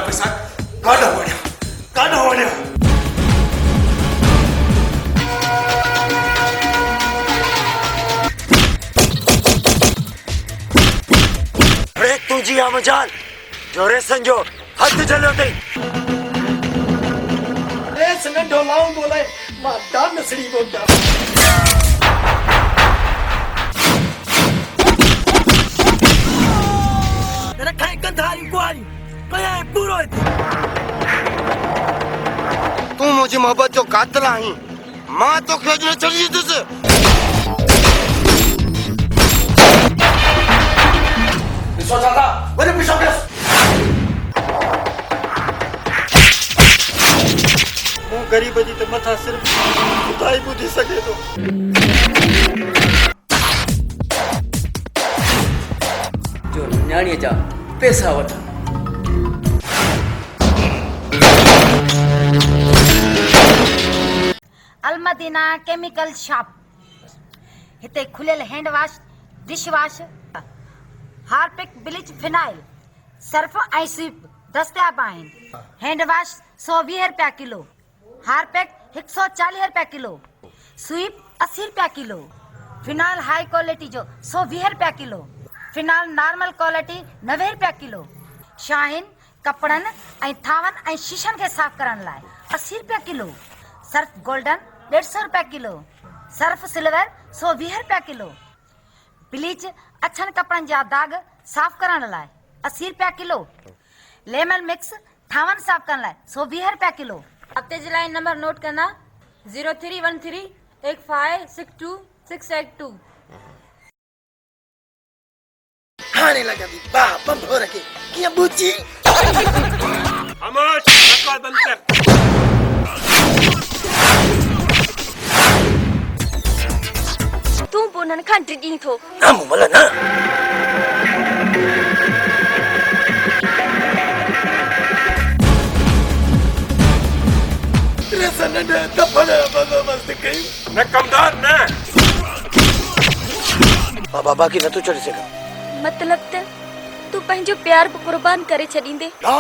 पैसा काढ वण्या ब्रेक तुझी आमजान जोरे संजो हथ चलो तई रेस न ढोलाऊं बोले मां दान नसड़ी बोलता तेरा खाए कंधारी कुआरी कया पूरो तू मुझे मोहब्बत जो कातिल आहीं मां तो खोजने चली तुस सोचा वरी पिछो केस मु गरीब जी त मथा सिर्फ खुदाई बुधी सके तो जो न्याणी जा पैसा वठा अलमदीना केमिकल शॉप हिते खुलियल hand wash dish wash Harpic bleach phenyl Surf ऐं स्वीप दस्तियाब आहिनि हैंड वॉश 120 रुपया किलो हार्पिक 140 रुपया किलो स्वीप 80 रुपया किलो फिनाइल हाई क्वालिटी जो 120 रुपया किलो फिनाइल नॉर्मल क्वालिटी 90 रुपया किलो शाहीन कपड़नि ऐं थावनि ऐं शीशनि खे साफ़ करण लाइ 80 रुपया किलो सर्फ गोल्डन 150 रुपया किलो सर्फ सिल्वर 120 रुपया किलो ब्लीच अछनि कपड़नि जा दाग साफ़ करण लाइ 80 रुपया किलो लेमन मिक्स थावनि साफ़ करण लाइ 120 रुपया किलो हफ़्ते जे लाइ नंबर नोट करना 03138562 हाने लगा भी बा बम हो रखे किया बुची खामोश बकवास बंद कर तू बोनन खान टिडी थो ना मुमला ना रेस न दफन बंदोबस्त कई न कमदार न बाबा की न तू चढ़ी सका मतलब त तू पंहिंजो प्यार को कुर्बान करे छडींदे ना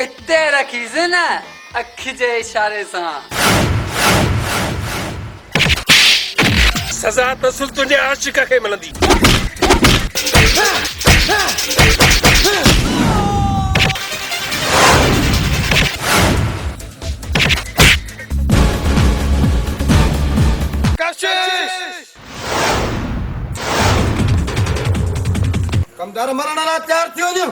इते रखीस न अखि जे इशारे सां सज़ा त सिर्फ़ तुंहिंजे आशिक़ खे मिलंदी कमदार मरण ला तैयार थियो जो